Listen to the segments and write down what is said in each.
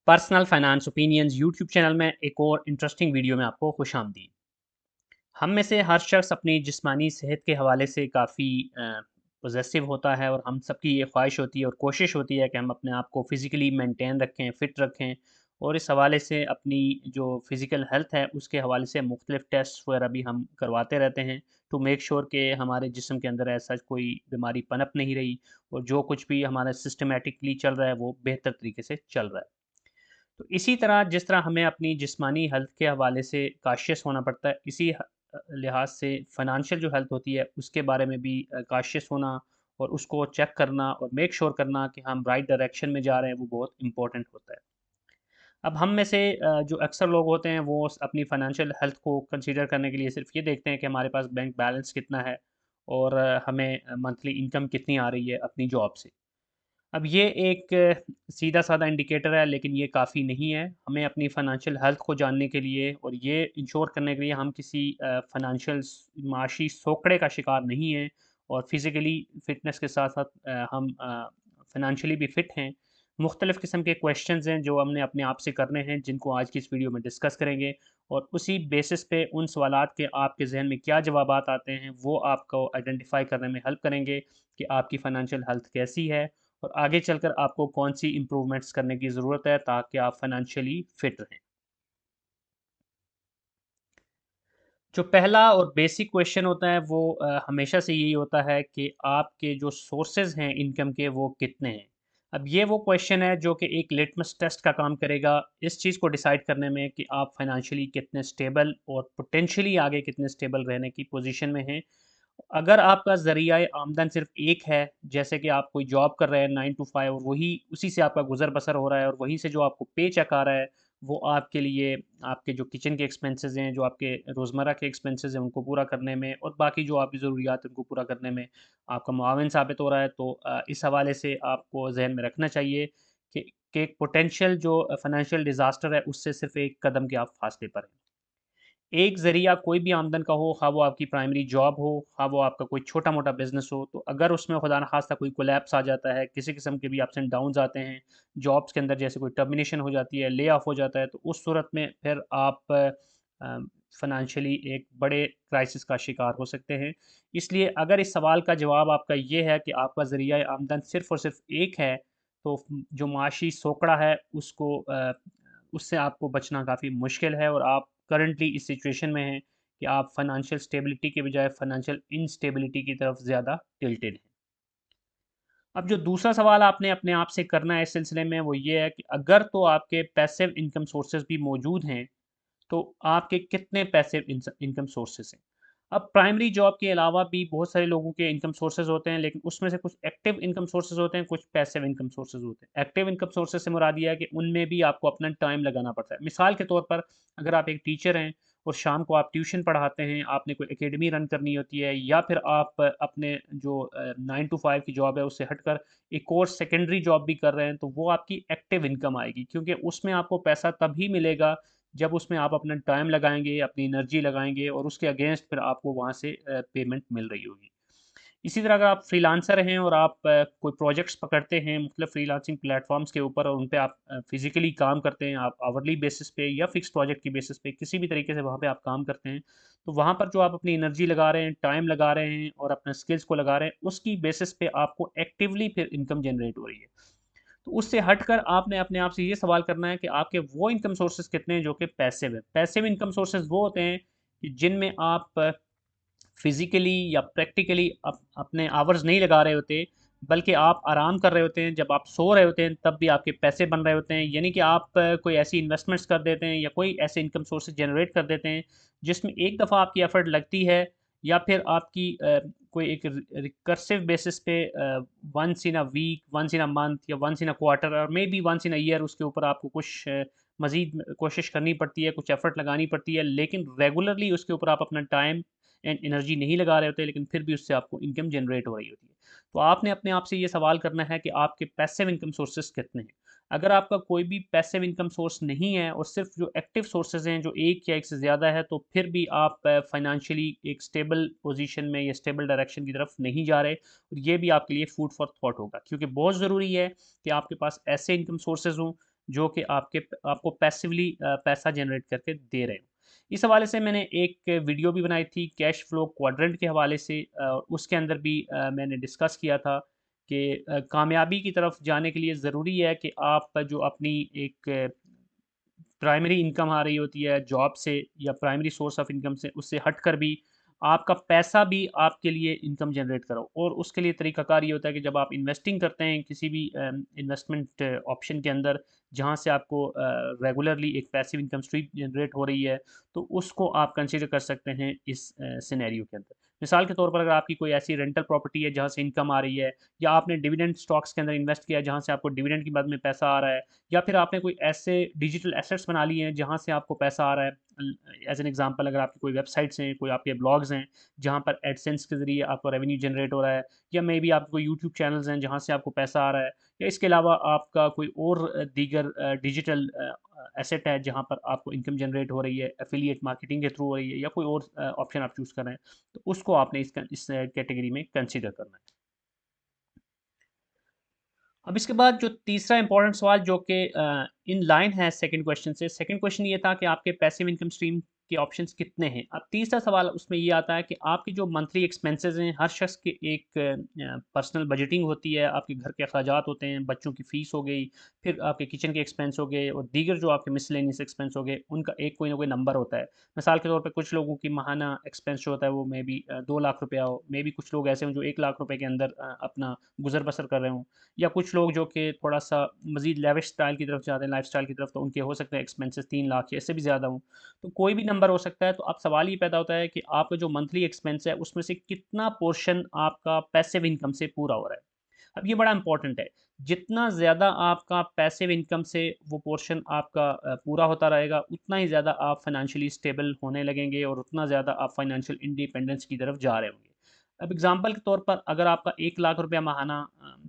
Personal finance opinions YouTube channel में एक और इंटरेस्टिंग वीडियो में आपको खुशामदीद। हम में से हर शख्स अपनी जिस्मानी सेहत के हवाले से काफ़ी पॉजेसिव होता है और हम सबकी ये ख्वाहिश होती है और कोशिश होती है कि हम अपने आप को फ़िज़िकली मेंटेन रखें, फ़िट रखें और इस हवाले से अपनी जो फ़िज़िकल हेल्थ है उसके हवाले से मुख्तलिफ़ टेस्ट वगैरह भी हम करवाते रहते हैं टू मेक श्योर कि हमारे जिस्म के अंदर ऐसा कोई बीमारी पनप नहीं रही और जो कुछ भी हमारा सिस्टमेटिकली चल रहा है वो बेहतर तरीके से चल रहा है। तो इसी तरह जिस तरह हमें अपनी जिस्मानी हेल्थ के हवाले से काशियस होना पड़ता है, इसी लिहाज से फ़ाइनेंशियल जो हेल्थ होती है, उसके बारे में भी काशियस होना और उसको चेक करना और मेक श्योर करना कि हम राइट डायरेक्शन में जा रहे हैं, वो बहुत इम्पोर्टेंट होता है। अब हम में से जो अक्सर लोग होते हैं, वो अपनी फ़ाइनेंशियल हेल्थ को कंसीडर करने के लिए सिर्फ़ ये देखते हैं कि हमारे पास बैंक बैलेंस कितना है और हमें मंथली इनकम कितनी आ रही है अपनी जॉब से। अब ये एक सीधा-साधा इंडिकेटर है, लेकिन ये काफ़ी नहीं है। हमें अपनी फ़ाइनेंशियल हेल्थ को जानने के लिए और ये इंश्योर करने के लिए हम किसी फ़ाइनेंशियल माशी सोकड़े का शिकार नहीं हैं और फ़िज़िकली फ़िटनेस के साथ-साथ हम फ़ाइनेंशियली भी फ़िट हैं। मुख्तलिफ़ किस्म के क्वेश्चंस हैं जो हमने अपने आप से करने हैं, जिनको आज की इस वीडियो में डिस्कस करेंगे और उसी बेसिस पे उन सवालात के आपके ज़हन में क्या जवाबात आते हैं, वो आपको आइडेंटिफ़ाई करने में हेल्प करेंगे कि आपकी फ़ाइनेंशियल हेल्थ कैसी है और आगे चलकर आपको कौन-सी इम्प्रूवमेंट्स करने की ज़रूरत है ताकि आप फाइनेंशियली फिट रहें। जो पहला और बेसिक क्वेश्चन होता है वो हमेशा से यही होता है कि आपके जो सोर्सेज़ हैं इनकम के वो कितने हैं। अब ये वो क्वेश्चन है जो कि एक लिटमस टेस्ट का काम करेगा इस चीज़ को डिसाइड करने में कि आप फाइनेंशियली कितने स्टेबल और पोटेंशियली आगे कितने स्टेबल रहने की पोज़ीशन में हैं। अगर आपका ज़रिया आमदन सिर्फ़ एक है, जैसे कि आप कोई जॉब कर रहे हैं 9 टू 5 और वही उसी से आपका गुज़र-बसर हो रहा है और वहीं से जो आपको पे चेक आ रहा है, वो आपके लिए आपके जो किचन के एक्सपेंसेस हैं, जो आपके रोज़मर्रा के एक्सपेंसेस हैं, उनको पूरा करने में और बाकी जो आपकी ज़रूरियात हैं, उनको पूरा करने में आपका मुआविन साबित हो रहा है। तो इस हवाले से आपको ज़हन में रखना चाहिए कि एक पोटेंशियल जो फ़ाइनेंशियल डिज़ास्टर है, उससे सिर्फ़ एक कदम के आप फ़ासले पर हैं। एक ज़रिया कोई भी आमदन का हो, ख़्वाह वो आपकी प्राइमरी जॉब हो, ख़्वाह वो आपका कोई छोटा-मोटा बिज़नेस हो, तो अगर उसमें खुदा न ख़ास्ता कोई कोलैप्स आ जाता है, किसी किस्म के भी अप्स एंड डाउन्स आते हैं, जॉब्स के अंदर जैसे कोई टर्मिनेशन हो जाती है, ले ऑफ हो जाता है, तो उस सूरत में फिर आप फ़ाइनेंशियली एक बड़े क्राइसिस का शिकार हो सकते हैं। इसलिए अगर इस सवाल का जवाब आपका ये है कि आपका ज़रिया आमदन सिर्फ़ और सिर्फ़ एक है, तो जो माशी सोकड़ा है उससे आपको बचना काफ़ी मुश्किल है और आप करंटली इस सिचुएशन में हैं कि आप फाइनेंशियल स्टेबिलिटी के बजाय फाइनेंशियल इनस्टेबिलिटी की तरफ ज़्यादा टिल्टेड हैं। अब जो दूसरा सवाल आपने अपने आप से करना है इस सिलसिले में वो ये है कि अगर तो आपके पैसिव इनकम सोर्सेज़ भी मौजूद हैं, तो आपके कितने पैसिव इनकम सोर्सेज़ हैं? अब प्राइमरी जॉब के अलावा भी बहुत सारे लोगों के इनकम सोर्सेज़ होते हैं, लेकिन उसमें से कुछ एक्टिव इनकम सोर्सेज़ होते हैं, कुछ पैसिव इनकम सोर्सेज़ होते हैं। एक्टिव इनकम सोर्सेज़ से मुराद ये है कि उनमें भी आपको अपना टाइम लगाना पड़ता है। मिसाल के तौर पर अगर आप एक टीचर हैं और शाम को आप ट्यूशन पढ़ाते हैं, आपने कोई एकेडमी रन करनी होती है या फिर आप अपने जो 9 टू 5 की जॉब है उससे हटकर एक और सेकेंडरी जॉब भी कर रहे हैं, तो वो आपकी एक्टिव इनकम आएगी क्योंकि उसमें आपको पैसा तभी मिलेगा जब उसमें आप अपना टाइम लगाएँगे, अपनी एनर्जी लगाएँगे और उसके अगेंस्ट फिर आपको वहाँ से पेमेंट मिल रही होगी। इसी तरह अगर आप फ्रीलांसर हैं और आप कोई प्रोजेक्ट्स पकड़ते हैं मुख्तलिफ़ फ्रीलांसिंग प्लेटफ़ॉर्म्स के ऊपर और उन पे आप फ़िज़िकली काम करते हैं, आप आवरली बेसिस पे या फ़िक्स्ड प्रोजेक्ट की बेसिस पे किसी भी तरीके से वहाँ पे आप काम करते हैं, तो वहाँ पर जो आप अपनी एनर्जी लगा रहे हैं, टाइम लगा रहे हैं और अपने स्किल्स को लगा रहे हैं, उसकी बेसिस पे आपको एक्टिवली फिर इनकम जनरेट हो रही है। तो उससे हटकर आपने अपने आप से ये सवाल करना है कि आपके वो इनकम सोर्सेज़ कितने हैं जो कि पैसिव हैं। पैसिव इनकम सोर्सेज़ वो होते हैं कि जिनमें आप फिज़िकली या प्रैक्टिकली अपने आवर्स नहीं लगा रहे होते, बल्कि आप आराम कर रहे होते हैं, जब आप सो रहे होते हैं तब भी आपके पैसे बन रहे होते हैं। यानी कि आप कोई ऐसी इन्वेस्टमेंट्स कर देते हैं या कोई ऐसे इनकम सोर्सेज़ जनरेट कर देते हैं, जिसमें एक दफ़ा आपकी एफ़र्ट लगती है या फिर आपकी कोई एक रिकर्सिव बेसिस पे once in a week, once in a month या वन्स इन अ क्वार्टर और maybe once in a year उसके ऊपर आपको कुछ मज़ीद कोशिश करनी पड़ती है, कुछ एफ़र्ट लगानी पड़ती है, लेकिन रेगुलरली उसके ऊपर आप अपना टाइम एंड एनर्जी नहीं लगा रहे होते, लेकिन फिर भी उससे आपको इनकम जनरेट हो रही होती है। तो आपने अपने आप से ये सवाल करना है कि आपके पैसिव इनकम सोर्सेज़ कितने हैं? अगर आपका कोई भी पैसिव इनकम सोर्स नहीं है और सिर्फ़ जो एक्टिव सोर्सेज़ हैं, जो एक या एक से ज़्यादा है, तो फिर भी आप फाइनेंशियली एक स्टेबल पोज़ीशन में या स्टेबल डायरेक्शन की तरफ नहीं जा रहे और ये भी आपके लिए फूड फॉर थॉट होगा क्योंकि बहुत ज़रूरी है कि आपके पास ऐसे इनकम सोर्सेज़ हों, जो कि आपको पैसिवली पैसा जनरेट करके दे रहे हो। इस हवाले से मैंने एक वीडियो भी बनाई थी कैश फ्लो क्वाड्रेंट के हवाले से, उसके अंदर भी मैंने डिस्कस किया था कि कामयाबी की तरफ जाने के लिए ज़रूरी है कि आप जो अपनी एक प्राइमरी इनकम आ रही होती है जॉब से या प्राइमरी सोर्स ऑफ इनकम से, उससे हटकर भी आपका पैसा भी आपके लिए इनकम जनरेट करो। और उसके लिए तरीकाकार ये होता है कि जब आप इन्वेस्टिंग करते हैं किसी भी इन्वेस्टमेंट ऑप्शन के अंदर, जहाँ से आपको रेगुलरली एक पैसिव इनकम स्ट्रीम जनरेट हो रही है, तो उसको आप कंसिडर कर सकते हैं इस सिनेरियो के अंदर। मिसाल के तौर पर अगर आपकी कोई ऐसी रेंटल प्रॉपर्टी है जहाँ से इनकम आ रही है, या आपने डिविडेंड स्टॉक्स के अंदर इन्वेस्ट किया है जहाँ से आपको डिविडेंड की बाद में पैसा आ रहा है, या फिर आपने कोई ऐसे डिजिटल एसेट्स बना लिए हैं जहाँ से आपको पैसा आ रहा है। एज एन एग्जांपल, अगर आपकी कोई वेबसाइट्स हैं, कोई आपके ब्लॉग्स हैं जहाँ पर एडसेंस के ज़रिए आपको रेवेन्यू जनरेट हो रहा है, या मे बी आपके कोई यूट्यूब चैनल्स हैं जहाँ से आपको पैसा आ रहा है, या इसके अलावा आपका कोई और दीगर डिजिटल एसेट है जहाँ पर आपको इनकम जनरेट हो रही है, एफिलिएट मार्केटिंग के थ्रू हो रही है, या कोई और ऑप्शन आप चूज़ कर रहे हैं, तो उसको आपने इस कैटेगरी में कंसिडर करना है। अब इसके बाद जो तीसरा इंपॉर्टेंट सवाल जो कि इन लाइन है सेकंड क्वेश्चन से, सेकंड क्वेश्चन ये था कि आपके पैसिव इनकम स्ट्रीम के ऑप्शंस कितने हैं। अब तीसरा सवाल उसमें ये आता है कि आपकी जो मंथली एक्सपेंसेस हैं, हर शख्स की एक पर्सनल बजटिंग होती है, आपके घर के अखराजात होते हैं, बच्चों की फ़ीस हो गई, फिर आपके किचन के एक्सपेंस हो गए, और दीगर जो आपके मिसलेनियस एक्सपेंस हो गए, उनका एक कोई ना कोई नंबर होता है। मिसाल के तौर पे कुछ लोगों की माहाना एक्सपेंस जो होता है वो मे बी 2 लाख रुपया हो, मे बी कुछ लोग ऐसे हों जो 1 लाख रुपए के अंदर अपना गुज़र बसर कर रहे हों, या कुछ लोग जो कि थोड़ा-सा मज़ीद लेविश स्टाइल की तरफ जाते हैं, लाइफ़स्टाइल की तरफ, तो उनके हो सकते हैं एक्सपेंसेस 3 लाख या इससे भी ज़्यादा हों। तो कोई भी नंबर हो सकता है, तो अब सवाल ये पैदा होता है कि आपका जो मंथली एक्सपेंस है, उसमें से कितना पोर्शन आपका पैसिव इनकम से पूरा हो रहा है। अब ये बड़ा इंपॉर्टेंट है, जितना ज़्यादा आपका पैसिव इनकम से वो पोर्शन आपका पूरा होता रहेगा, उतना ही ज़्यादा आप फाइनेंशियली स्टेबल होने लगेंगे और उतना ज़्यादा आप फाइनेंशियल इंडिपेंडेंस की तरफ जा रहे होंगे। अब एग्जांपल के तौर पर अगर आपका 1 लाख रुपया माहाना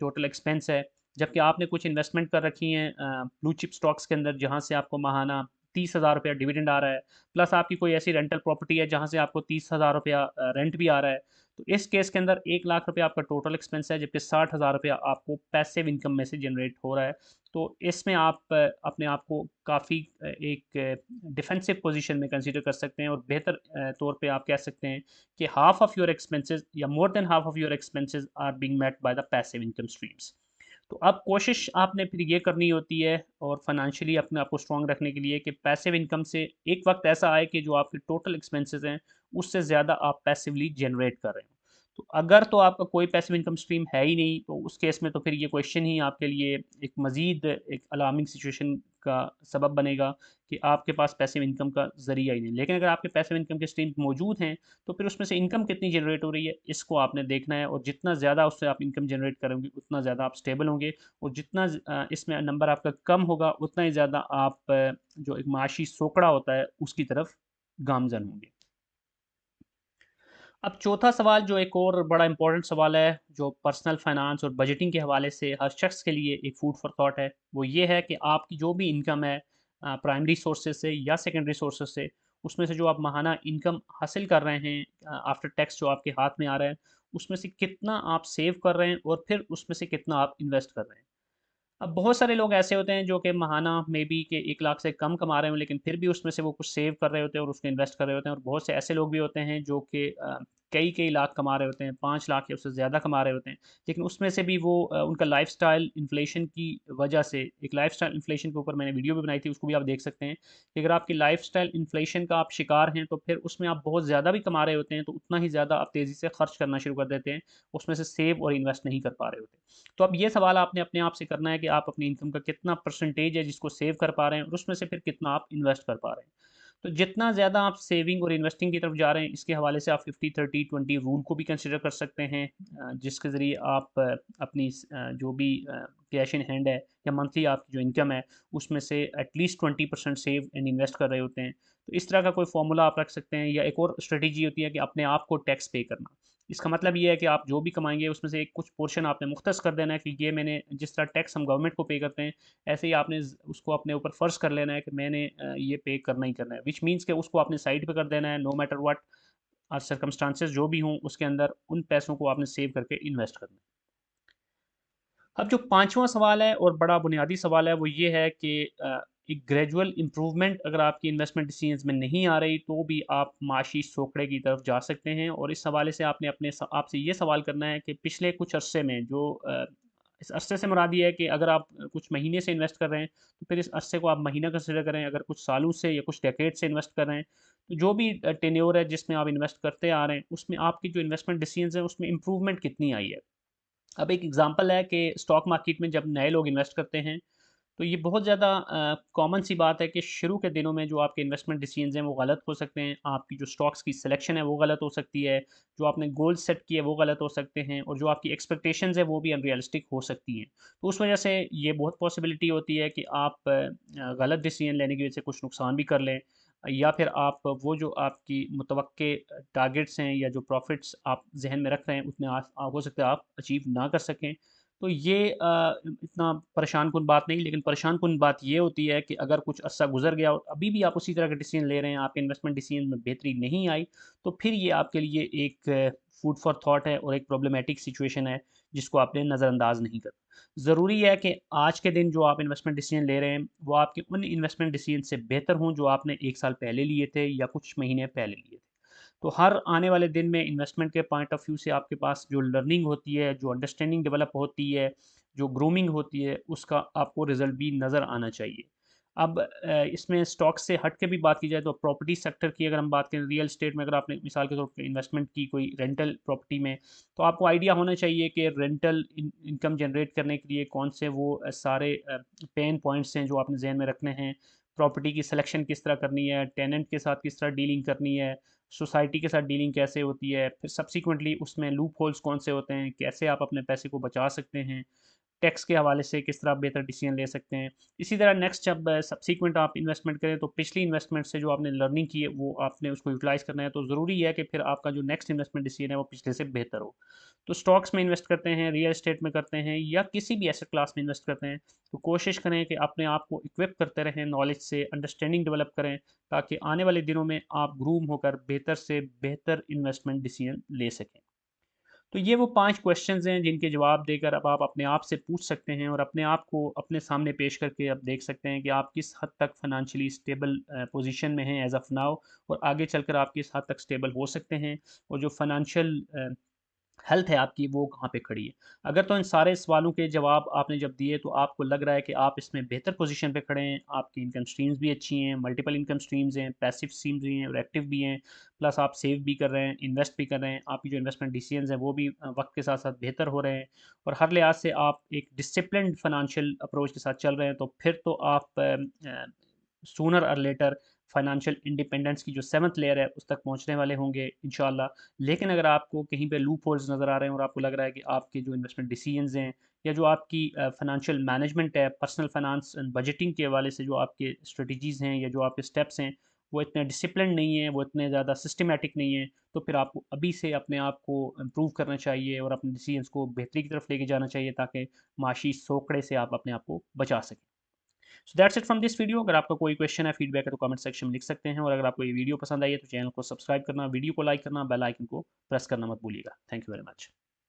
टोटल एक्सपेंस है, जबकि आपने कुछ इन्वेस्टमेंट कर रखी हैं ब्लू चिप स्टॉक्स के अंदर जहाँ से आपको माहाना 30,000 रुपया डिविडेंड आ रहा है, प्लस आपकी कोई ऐसी रेंटल प्रॉपर्टी है जहाँ से आपको 30,000 रुपया रेंट भी आ रहा है, तो इस केस के अंदर 1 लाख रुपया आपका टोटल एक्सपेंस है, जबकि 60,000 रुपया आपको पैसिव इनकम में से जनरेट हो रहा है। तो इसमें आप अपने आप को काफ़ी एक डिफेंसिव पोजीशन में कंसीडर कर सकते हैं, और बेहतर तौर पे आप कह सकते हैं कि हाफ ऑफ योर एक्सपेंसेस या more than half of your expenses are being met by the passive income streams. तो अब कोशिश आपने फिर ये करनी होती है, और फाइनेंशियली अपने आप को स्ट्रॉन्ग रखने के लिए, कि पैसिव इनकम से एक वक्त ऐसा आए कि जो आपके टोटल एक्सपेंसेस हैं उससे ज़्यादा आप पैसिवली जनरेट कर रहे हो। तो अगर तो आपका कोई पैसिव इनकम स्ट्रीम है ही नहीं, तो उस केस में तो फिर ये क्वेश्चन ही आपके लिए एक मज़ीद एक अलार्मिंग सिचुएशन का सबब बनेगा कि आपके पास पैसिव इनकम का ज़रिया ही नहीं। लेकिन अगर आपके पैसिव इनकम के स्ट्रीम मौजूद हैं, तो फिर उसमें से इनकम कितनी जनरेट हो रही है इसको आपने देखना है, और जितना ज़्यादा उससे आप इनकम जनरेट करोगे उतना ज़्यादा आप स्टेबल होंगे, और जितना इसमें नंबर आपका कम होगा उतना ही ज़्यादा आप जो एक माशी सोकड़ा होता है उसकी तरफ गामजन होंगे। अब चौथा सवाल जो एक और बड़ा इंपॉर्टेंट सवाल है, जो पर्सनल फाइनेंस और बजटिंग के हवाले से हर शख्स के लिए एक फूड फॉर थॉट है, वो ये है कि आपकी जो भी इनकम है प्राइमरी सोर्सेज से या सेकेंडरी सोर्सेज से, उसमें से जो आप माहाना इनकम हासिल कर रहे हैं आफ्टर टैक्स जो आपके हाथ में आ रहा है, उसमें से कितना आप सेव कर रहे हैं, और फिर उसमें से कितना आप इन्वेस्ट कर रहे हैं। अब बहुत सारे लोग ऐसे होते हैं जो कि माहाना मे बी के 1 लाख से कम कमा रहे हो, लेकिन फिर भी उसमें से वो कुछ सेव कर रहे होते हैं और उसको इन्वेस्ट कर रहे होते हैं, और बहुत से ऐसे लोग भी होते हैं जो कि कई-कई लाख कमा रहे होते हैं, 5 लाख या उससे ज़्यादा कमा रहे होते हैं। लेकिन उसमें से भी वो उनका लाइफ़स्टाइल इन्फ्लेशन की वजह से, एक लाइफ़स्टाइल इन्फ्लेशन के ऊपर मैंने वीडियो भी बनाई थी, उसको भी आप देख सकते हैं कि अगर आपकी लाइफ़स्टाइल इन्फ्लेशन का आप शिकार हैं, तो फिर उसमें आप बहुत ज़्यादा भी कमा रहे होते हैं, तो उतना ही ज़्यादा आप तेज़ी से खर्च करना शुरू कर देते हैं, उसमें से सेव और इन्वेस्ट नहीं कर पा रहे होते। तो अब ये सवाल आपने अपने आप से करना है कि आप अपनी इनकम का कितना परसेंटेज है जिसको सेव कर पा रहे हैं, और उसमें से फिर कितना आप इन्वेस्ट कर पा रहे हैं। तो जितना ज़्यादा आप सेविंग और इन्वेस्टिंग की तरफ जा रहे हैं, इसके हवाले से आप 50-30-20 रूल को भी कंसिडर कर सकते हैं, जिसके ज़रिए आप अपनी जो भी कैश इन हैंड है या मंथली आपकी जो इनकम है, उसमें से एटलीस्ट 20% सेव एंड इन्वेस्ट कर रहे होते हैं। तो इस तरह का कोई फॉर्मूला आप रख सकते हैं, या एक और स्ट्रेटेजी होती है कि अपने आप को टैक्स पे करना। इसका मतलब ये है कि आप जो भी कमाएँगे उसमें से एक कुछ पोर्शन आपने मुख्तस कर देना है कि ये मैंने, जिस तरह टैक्स हम गवर्नमेंट को पे करते हैं, ऐसे ही आपने उसको अपने ऊपर फ़र्ज़ कर लेना है कि मैंने ये पे करना ही करना है। व्हिच मीन्स कि उसको आपने साइड पे कर देना है, नो मैटर व्हाट सर्कमस्टांसेस जो भी हों उसके अंदर, उन पैसों को आपने सेव करके इन्वेस्ट करना है। अब जो पाँचवाँ सवाल है और बड़ा बुनियादी सवाल है वो ये है कि एक ग्रेजुअल इम्प्रूवमेंट अगर आपकी इन्वेस्टमेंट डिसीजंस में नहीं आ रही तो भी आप माशी सोखड़े की तरफ जा सकते हैं, और इस हवाले से आपने आपसे ये सवाल करना है कि पिछले कुछ अरसे में जो इस अरसे से मुराद ये है कि अगर आप कुछ महीने से इन्वेस्ट कर रहे हैं तो फिर इस अरसे को आप महीना कंसिडर करें, अगर कुछ सालों से या कुछ डेकेड से इन्वेस्ट कर रहे हैं तो जो भी टेन्योर है जिसमें आप इन्वेस्ट करते आ रहे हैं उसमें आपकी जो इन्वेस्टमेंट डिसीजंस हैं उसमें इंप्रूवमेंट कितनी आई है। अब एक एग्जांपल है कि स्टॉक मार्केट में जब नए लोग इन्वेस्ट करते हैं तो ये बहुत ज़्यादा कॉमन सी बात है कि शुरू के दिनों में जो आपके इन्वेस्टमेंट डिसीजंस हैं वो गलत हो सकते हैं, आपकी जो स्टॉक्स की सिलेक्शन है वो गलत हो सकती है, जो आपने गोल सेट किए वो गलत हो सकते हैं, और जो आपकी एक्सपेक्टेशंस है वो भी अनरियलिस्टिक हो सकती हैं। तो उस वजह से ये बहुत पॉसिबिलिटी होती है कि आप गलत डिसीजन लेने की वजह से कुछ नुकसान भी कर लें, या फिर आप वो जो आपकी मुतवक्के टारगेट्स हैं या जो प्रॉफिट्स आप जहन में रख रहे हैं उतने हो सकता है आप अचीव ना कर सकें। तो ये इतना परेशान कुन बात नहीं, लेकिन परेशान कुन बात ये होती है कि अगर कुछ अरसा गुजर गया और अभी भी आप उसी तरह का डिसीजन ले रहे हैं, आपके इन्वेस्टमेंट डिसीजन में बेहतरी नहीं आई, तो फिर ये आपके लिए एक फूड फॉर थॉट है और एक प्रॉब्लमेटिक सिचुएशन है जिसको आपने नज़रअंदाज नहीं करना। ज़रूरी है कि आज के दिन जो आप इन्वेस्टमेंट डिसीजन ले रहे हैं वो आपके उन इन्वेस्टमेंट डिसीजन से बेहतर हों जो आपने एक साल पहले लिए थे या कुछ महीने पहले लिए थे। तो हर आने वाले दिन में इन्वेस्टमेंट के पॉइंट ऑफ व्यू से आपके पास जो लर्निंग होती है, जो अंडरस्टैंडिंग डेवलप होती है, जो ग्रूमिंग होती है, उसका आपको रिज़ल्ट भी नज़र आना चाहिए। अब इसमें स्टॉक से हट के भी बात की जाए तो प्रॉपर्टी सेक्टर की अगर हम बात करें, रियल एस्टेट में अगर आपने मिसाल के तौर पे इन्वेस्टमेंट की कोई रेंटल प्रॉपर्टी में, तो आपको आइडिया होना चाहिए कि रेंटल इनकम जनरेट करने के लिए कौन से वो सारे पेन पॉइंट्स हैं जो आपने ज़हन में रखने हैं। प्रॉपर्टी की सिलेक्शन किस तरह करनी है, टेनेंट के साथ किस तरह डीलिंग करनी है, सोसाइटी के साथ डीलिंग कैसे होती है, फिर सब्सिक्वेंटली उसमें लूप होल्स कौन से होते हैं, कैसे आप अपने पैसे को बचा सकते हैं, टैक्स के हवाले से किस तरह आप बेहतर डिसीजन ले सकते हैं। इसी तरह नेक्स्ट जब सब्सीक्वेंट आप इन्वेस्टमेंट करें तो पिछली इन्वेस्टमेंट से जो आपने लर्निंग की है वो आपने उसको यूटिलाइज़ करना है, तो ज़रूरी है कि फिर आपका जो नेक्स्ट इन्वेस्टमेंट डिसीजन है वो पिछले से बेहतर हो। तो स्टॉक्स में इन्वेस्ट करते हैं, रियल एस्टेट में करते हैं या किसी भी एसेट क्लास में इन्वेस्ट करते हैं, तो कोशिश करें कि अपने आप को इक्विप करते रहें नॉलेज से, अंडरस्टैंडिंग डेवलप करें, ताकि आने वाले दिनों में आप ग्रूम होकर बेहतर से बेहतर इन्वेस्टमेंट डिसीजन ले सकें। तो ये वो 5 क्वेश्चंस हैं जिनके जवाब देकर अब आप अपने आप से पूछ सकते हैं और अपने आप को अपने सामने पेश करके आप देख सकते हैं कि आप किस हद तक फाइनेंशियली स्टेबल पोजीशन में हैं एज़ ऑफ नाउ, और आगे चलकर आप किस हद तक स्टेबल हो सकते हैं, और जो फाइनेंशियल हेल्थ है आपकी वो कहाँ पे खड़ी है। अगर तो इन सारे सवालों के जवाब आपने जब दिए तो आपको लग रहा है कि आप इसमें बेहतर पोजीशन पे खड़े हैं, आपकी इनकम स्ट्रीम्स भी अच्छी हैं, मल्टीपल इनकम स्ट्रीम्स हैं, पैसिव स्ट्रीम्स भी हैं और एक्टिव भी हैं, प्लस आप सेव भी कर रहे हैं, इन्वेस्ट भी कर रहे हैं, आपकी जो इन्वेस्टमेंट डिसीजंस हैं वो भी वक्त के साथ साथ बेहतर हो रहे हैं, और हर लिहाज से आप एक डिसिप्लिन्ड फाइनेंशियल अप्रोच के साथ चल रहे हैं, तो फिर तो आप सूनर और लेटर फाइनेंशियल इंडिपेंडेंस की जो सेवंथ लेयर है उस तक पहुंचने वाले होंगे इंशाल्लाह। लेकिन अगर आपको कहीं पे लूप होल्स नज़र आ रहे हैं और आपको लग रहा है कि आपके जो इन्वेस्टमेंट डिसीजंस हैं या जो आपकी फाइनेंशियल मैनेजमेंट है, पर्सनल फाइनेंस एंड बजटिंग के हवाले से जो आपके स्ट्रेटजीज़ हैं या जो आपके स्टेप्स हैं वो इतने डिसिप्लिन नहीं है, वो इतने ज़्यादा सिस्टमेटिक नहीं है, तो फिर आपको अभी से अपने आप को इम्प्रूव करना चाहिए और अपने डिसीजंस को बेहतरी की तरफ लेके जाना चाहिए, ताकि माशी सोकड़े से आप अपने आप को बचा सकें। So that's it from this video. अगर आपका कोई क्वेश्चन है, फीडबैक है तो कमेंट सेक्शन में लिख सकते हैं, और अगर आपको ये वीडियो पसंद आई है तो चैनल को सब्सक्राइब करना, वीडियो को लाइक करना, बेल आइकन को प्रेस करना मत भूलिएगा। Thank you very much.